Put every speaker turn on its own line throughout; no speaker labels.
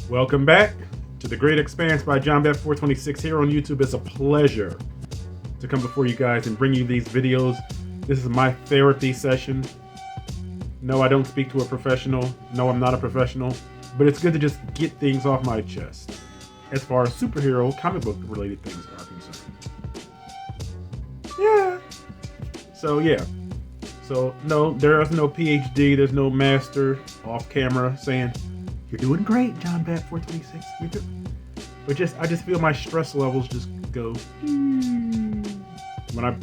Welcome back to The Great Expanse by JohnBat426 here on YouTube. It's a pleasure to come before you guys and bring you these videos. This is my therapy session. No, I don't speak to a professional. No, I'm not a professional. But it's good to just get things off my chest as far as superhero, comic book related things are concerned. Yeah. So no, there is no PhD, there's no master off camera saying, "You're doing great, JohnBat426. You're good." But I just feel my stress levels just go when I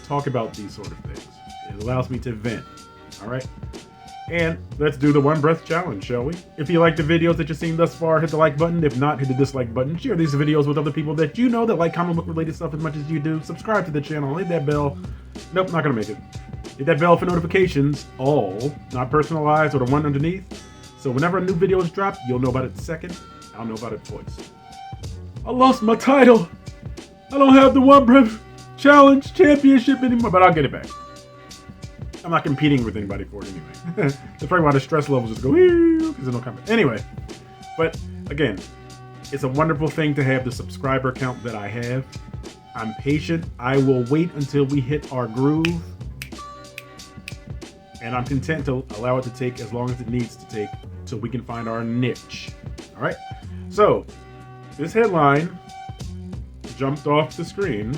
talk about these sort of things. It allows me to vent. All right. And let's do the one breath challenge, shall we? If you like the videos that you've seen thus far, hit the like button. If not, hit the dislike button. Share these videos with other people that you know that like comic book related stuff as much as you do. Subscribe to the channel. Hit that bell. Nope, not gonna make it. Hit that bell for notifications. All, not personalized, or the one underneath. So whenever a new video is dropped, you'll know about it second. I'll know about it twice. I lost my title. I don't have the one breath challenge championship anymore, but I'll get it back. I'm not competing with anybody for it anyway. That's probably why the stress levels just go because there's no comment. Anyway, but again, it's a wonderful thing to have the subscriber count that I have. I'm patient. I will wait until we hit our groove. And I'm content to allow it to take as long as it needs to take so we can find our niche. All right. So this headline jumped off the screen.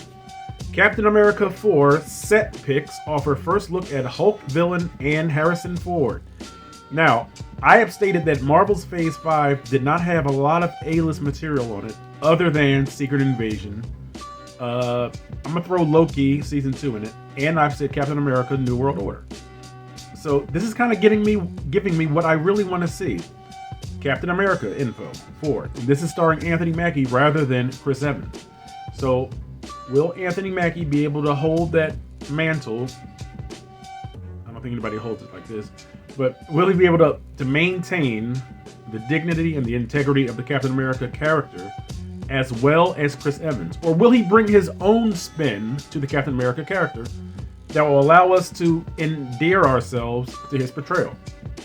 Captain America 4 set pics offer first look at Hulk villain and Harrison Ford. Now, I have stated that Marvel's Phase 5 did not have a lot of A-list material on it other than Secret Invasion. I'm going to throw Loki Season 2 in it, and I've said Captain America New World Order. So this is kind of giving me what I really want to see. Captain America info, Ford. This is starring Anthony Mackie rather than Chris Evans. So will Anthony Mackie be able to hold that mantle? I don't think anybody holds it like this, but will he be able to maintain the dignity and the integrity of the Captain America character as well as Chris Evans? Or will he bring his own spin to the Captain America character that will allow us to endear ourselves to his portrayal?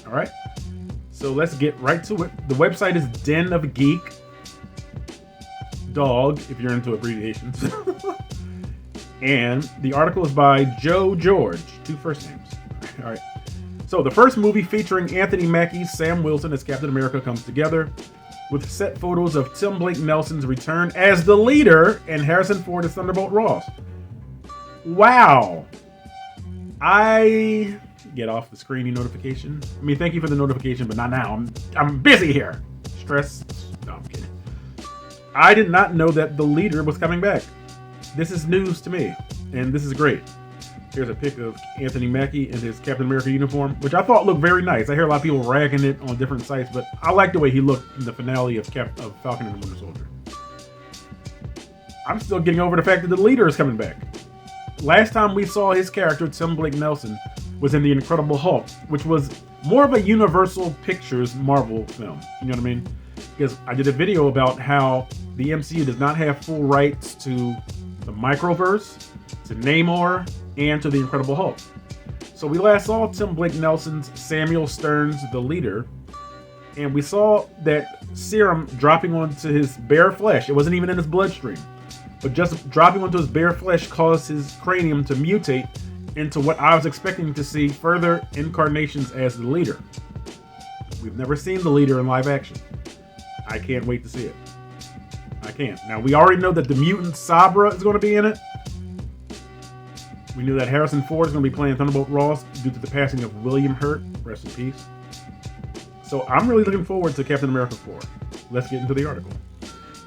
All right, so let's get right to it. The website is Den of Geek Dog, if you're into abbreviations. And the article is by Joe George, 2 first names. All right. So the first movie featuring Anthony Mackie, Sam Wilson as Captain America comes together with set photos of Tim Blake Nelson's return as the leader and Harrison Ford as Thunderbolt Ross. Wow. I get off the screening notification. I mean, thank you for the notification, but not now. I'm busy here. Stress. No, I'm kidding. I did not know that the leader was coming back. This is news to me, and this is great. Here's a pic of Anthony Mackie in his Captain America uniform, which I thought looked very nice. I hear a lot of people ragging it on different sites, but I like the way he looked in the finale of Falcon and the Winter Soldier. I'm still getting over the fact that the leader is coming back. Last time we saw his character, Tim Blake Nelson, was in The Incredible Hulk, which was more of a Universal Pictures Marvel film. You know what I mean? Because I did a video about how the MCU does not have full rights to the Microverse, to Namor, and to The Incredible Hulk. So we last saw Tim Blake Nelson's Samuel Stearns, the leader, and we saw that serum dropping onto his bare flesh. It wasn't even in his bloodstream, but just dropping onto his bare flesh caused his cranium to mutate into what I was expecting to see further incarnations as the leader. We've never seen the leader in live action. I can't wait to see it. I can't. Now, we already know that the mutant Sabra is going to be in it. We knew that Harrison Ford is going to be playing Thunderbolt Ross due to the passing of William Hurt. Rest in peace. So I'm really looking forward to Captain America 4. Let's get into the article.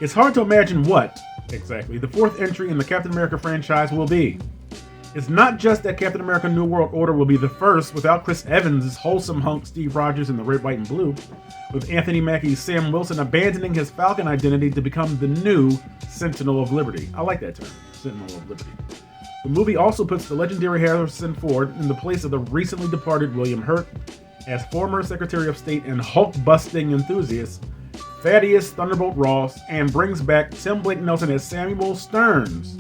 It's hard to imagine what, exactly, the 4th entry in the Captain America franchise will be. It's not just that Captain America New World Order will be the first without Chris Evans' wholesome hunk Steve Rogers in the red, white, and blue, with Anthony Mackie's Sam Wilson abandoning his Falcon identity to become the new Sentinel of Liberty. I like that term, Sentinel of Liberty. The movie also puts the legendary Harrison Ford in the place of the recently departed William Hurt as former Secretary of State and Hulk-busting enthusiast Thaddeus Thunderbolt Ross, and brings back Tim Blake Nelson as Samuel Stearns,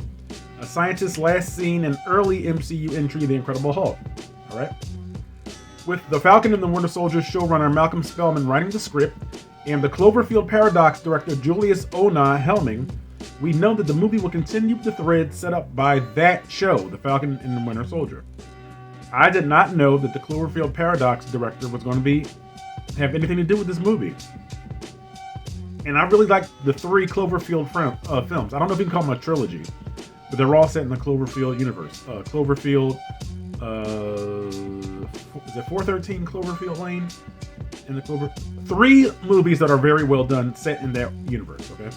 a scientist last seen in early MCU entry The Incredible Hulk. Alright? With The Falcon and the Winter Soldier showrunner Malcolm Spellman writing the script, and the Cloverfield Paradox director Julius Ona Helming, we know that the movie will continue the thread set up by that show, The Falcon and the Winter Soldier. I did not know that the Cloverfield Paradox director was going to have anything to do with this movie. And I really like the 3 Cloverfield films. I don't know if you can call them a trilogy, but they're all set in the Cloverfield universe. Cloverfield, is it 413 Cloverfield Lane? In the 3 movies that are very well done, set in that universe, okay?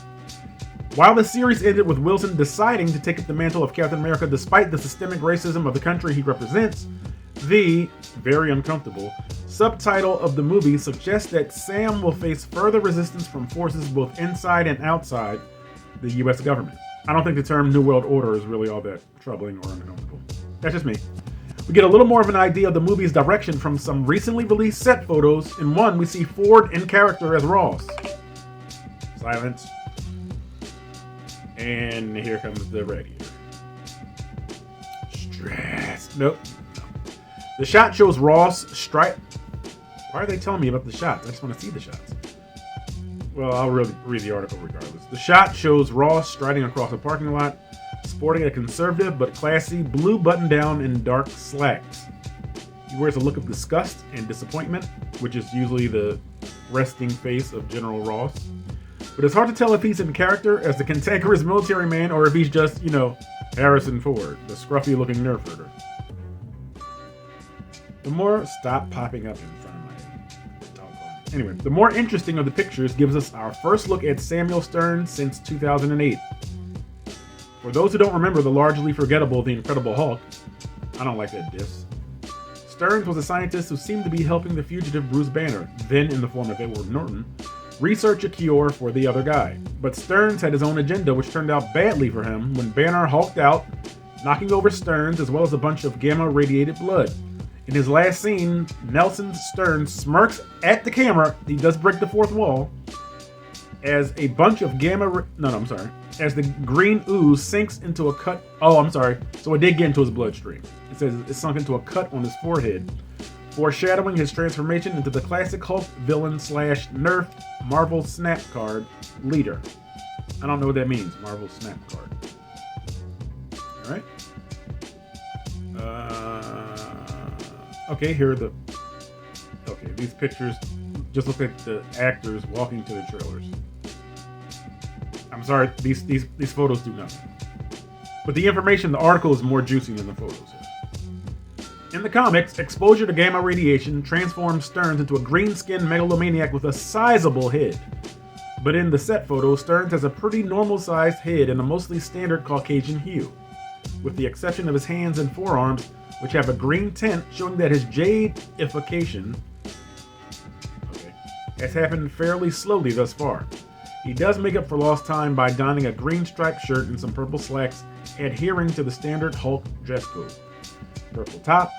While the series ended with Wilson deciding to take up the mantle of Captain America despite the systemic racism of the country he represents, the very uncomfortable subtitle of the movie suggests that Sam will face further resistance from forces both inside and outside the US government. I don't think the term New World Order is really all that troubling or uncomfortable. That's just me. We get a little more of an idea of the movie's direction from some recently released set photos. In one, we see Ford in character as Ross. Silence. And here comes the radiator. Stress. Nope. The shot shows Ross strike. Why are they telling me about the shots? I just want to see the shots. Well, I'll really read the article regardless. The shot shows Ross striding across a parking lot, sporting a conservative but classy blue button-down and dark slacks. He wears a look of disgust and disappointment, which is usually the resting face of General Ross. But it's hard to tell if he's in character as the cantankerous military man or if he's just, Harrison Ford, the scruffy-looking nerf herder. The more stop popping up in front of my telephone. Anyway, the more interesting of the pictures gives us our first look at Samuel Stern since 2008. For those who don't remember the largely forgettable The Incredible Hulk, I don't like that diss. Stearns was a scientist who seemed to be helping the fugitive Bruce Banner, then in the form of Edward Norton, research a cure for the other guy. But Stearns had his own agenda, which turned out badly for him when Banner hulked out, knocking over Stearns as well as a bunch of gamma-radiated blood. In his last scene, Nelson Stearns smirks at the camera. He does break the fourth wall as a bunch of as the green ooze sinks into a cut. Oh, I'm sorry. So it did get into his bloodstream. It says it sunk into a cut on his forehead, foreshadowing his transformation into the classic Hulk villain / nerfed Marvel Snap Card leader. I don't know what that means, Marvel Snap Card. Alright. Okay, here are these pictures just look like the actors walking to the trailers. I'm sorry, these photos do nothing. But the information in the article is more juicy than the photos. In the comics, exposure to gamma radiation transforms Stearns into a green-skinned megalomaniac with a sizable head. But in the set photo, Stearns has a pretty normal-sized head and a mostly standard Caucasian hue, with the exception of his hands and forearms, which have a green tint showing that his jade-ification has happened fairly slowly thus far. He does make up for lost time by donning a green striped shirt and some purple slacks, adhering to the standard Hulk dress code. Purple top.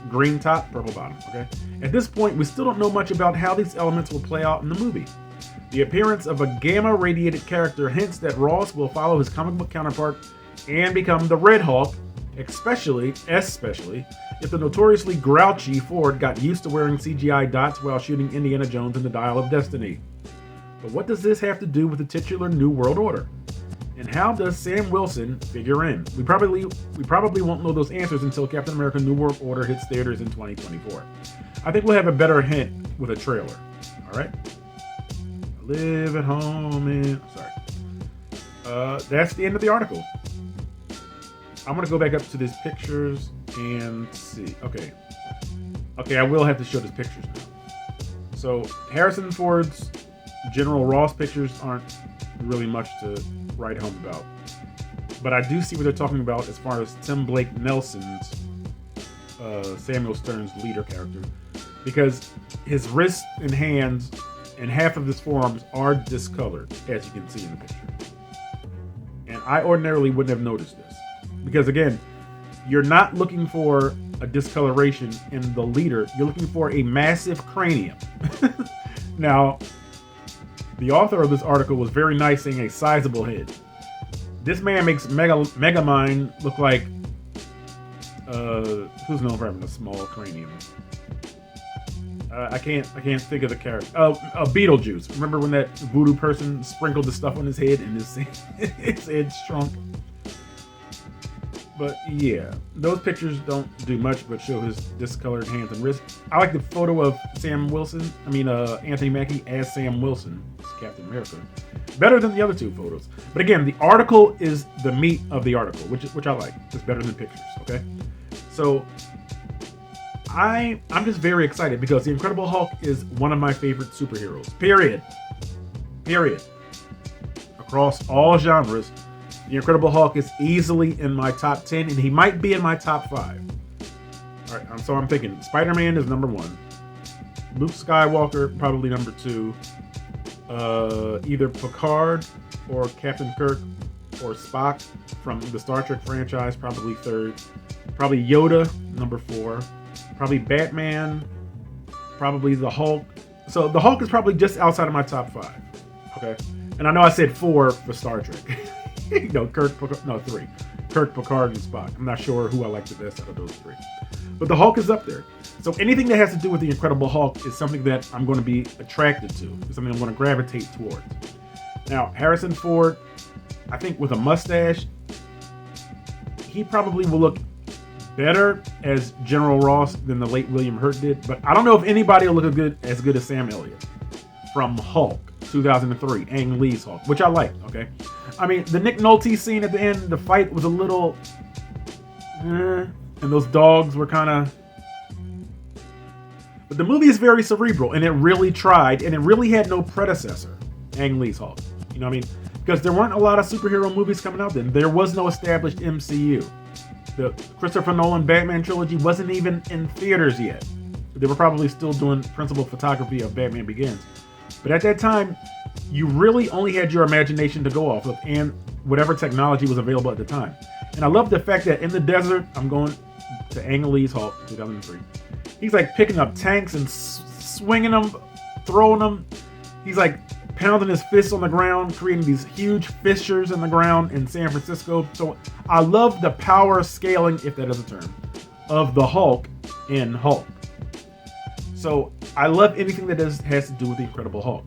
Green top, purple bottom, okay? At this point, we still don't know much about how these elements will play out in the movie. The appearance of a gamma-radiated character hints that Ross will follow his comic book counterpart and become the Red Hulk, especially if the notoriously grouchy Ford got used to wearing CGI dots while shooting Indiana Jones in the Dial of Destiny. But what does this have to do with the titular New World Order? And how does Sam Wilson figure in? We probably won't know those answers until Captain America New World Order hits theaters in 2024. I think we'll have a better hint with a trailer. Alright? Live at home and... Sorry. That's the end of the article. I'm going to go back up to these pictures and see. Okay, I will have to show these pictures now. So, Harrison Ford's General Ross pictures aren't really much to write home about. But I do see what they're talking about as far as Tim Blake Nelson's Samuel Stern's leader character. Because his wrists and hands and half of his forearms are discolored, as you can see in the picture. And I ordinarily wouldn't have noticed this. Because again, you're not looking for a discoloration in the leader. You're looking for a massive cranium. Now, the author of this article was very nice saying a sizable head. This man makes Megamind look like who's known for having a small cranium? I can't think of the character. Beetlejuice. Remember when that voodoo person sprinkled the stuff on his head and his head shrunk? But yeah, those pictures don't do much but show his discolored hands and wrists. I like the photo of Anthony Mackie as Sam Wilson, as Captain America, better than the other two photos. But again, the article is the meat of the article, which I like. It's better than pictures. Okay, so I'm just very excited because the Incredible Hulk is one of my favorite superheroes. Period. Across all genres, the Incredible Hulk is easily in my top 10, and he might be in my top 5. All right, so I'm thinking Spider-Man is number 1. Luke Skywalker, probably number 2. Either Picard or Captain Kirk or Spock from the Star Trek franchise, probably 3rd. Probably Yoda, number 4. Probably Batman, probably the Hulk. So the Hulk is probably just outside of my top 5. Okay? And I know I said 4 for Star Trek. 3. Kirk, Picard, and Spock. I'm not sure who I like the best out of those 3. But the Hulk is up there. So anything that has to do with the Incredible Hulk is something that I'm going to be attracted to. It's something I'm going to gravitate towards. Now, Harrison Ford, I think with a mustache, he probably will look better as General Ross than the late William Hurt did. But I don't know if anybody will look as good as Sam Elliott from Hulk 2003, Ang Lee's Hulk, which I like, okay? I mean, the Nick Nolte scene at the end, the fight was a little... and those dogs were kind of... But the movie is very cerebral, and it really tried, and it really had no predecessor, Ang Lee's Hulk. You know what I mean? Because there weren't a lot of superhero movies coming out then. There was no established MCU. The Christopher Nolan Batman trilogy wasn't even in theaters yet. They were probably still doing principal photography of Batman Begins. But at that time, you really only had your imagination to go off of and whatever technology was available at the time. And I love the fact that in the desert, I'm going to Ang Lee's Hulk, 2003. He's like picking up tanks and swinging them, throwing them. He's like pounding his fists on the ground, creating these huge fissures in the ground in San Francisco. So I love the power scaling, if that is a term, of the Hulk in Hulk. So I love anything that has to do with the Incredible Hulk.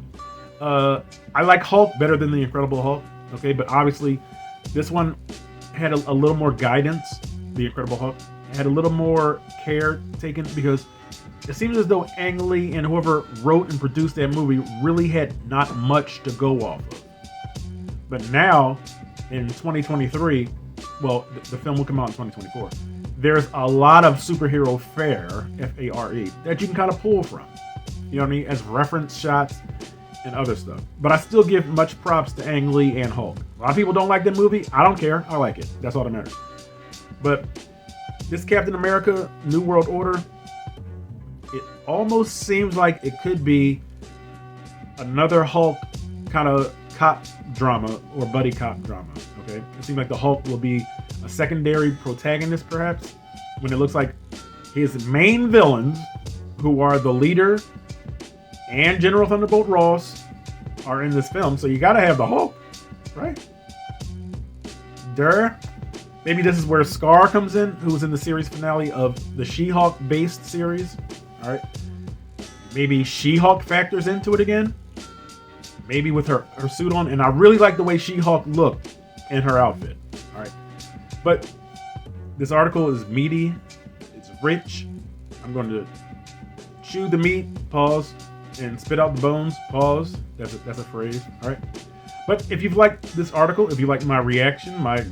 I like Hulk better than the Incredible Hulk, okay? But obviously, this one had a little more guidance. The Incredible Hulk had a little more care taken because it seems as though Ang Lee and whoever wrote and produced that movie really had not much to go off of. But now, in 2023, well, the film will come out in 2024. There's a lot of superhero fare, F-A-R-E, that you can kind of pull from. You know what I mean? As reference shots and other stuff. But I still give much props to Ang Lee and Hulk. A lot of people don't like that movie. I don't care. I like it. That's all that matters. But this Captain America New World Order, it almost seems like it could be another Hulk kind of cop drama or buddy cop drama. Okay? It seems like the Hulk will be a secondary protagonist, perhaps, when it looks like his main villains, who are the leader and General Thunderbolt Ross, are in this film. So you gotta have the Hulk, right? Maybe this is where Scar comes in, who was in the series finale of the She-Hulk based series. All right. Maybe She-Hulk factors into it again. Maybe with her suit on. And I really like the way She-Hulk looked in her outfit. All right. But this article is meaty. It's rich. I'm going to chew the meat, pause, and spit out the bones, pause. That's a phrase. All right. But if you've liked this article, if you like my reaction, my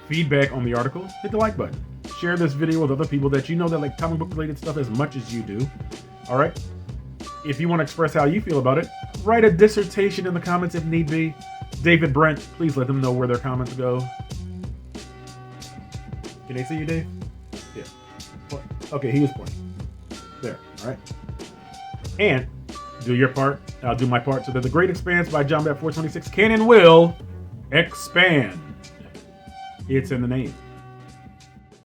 feedback on the article, hit the like button. Share this video with other people that you know that like comic book related stuff as much as you do. All right. If you want to express how you feel about it, write a dissertation in the comments if need be. David Brent, please let them know where their comments go. Can they see you, Dave? Yeah. Okay, he was pointing. There. All right. And do your part. I'll do my part so that the Great Expanse by John Bat 426 can and will expand. It's in the name.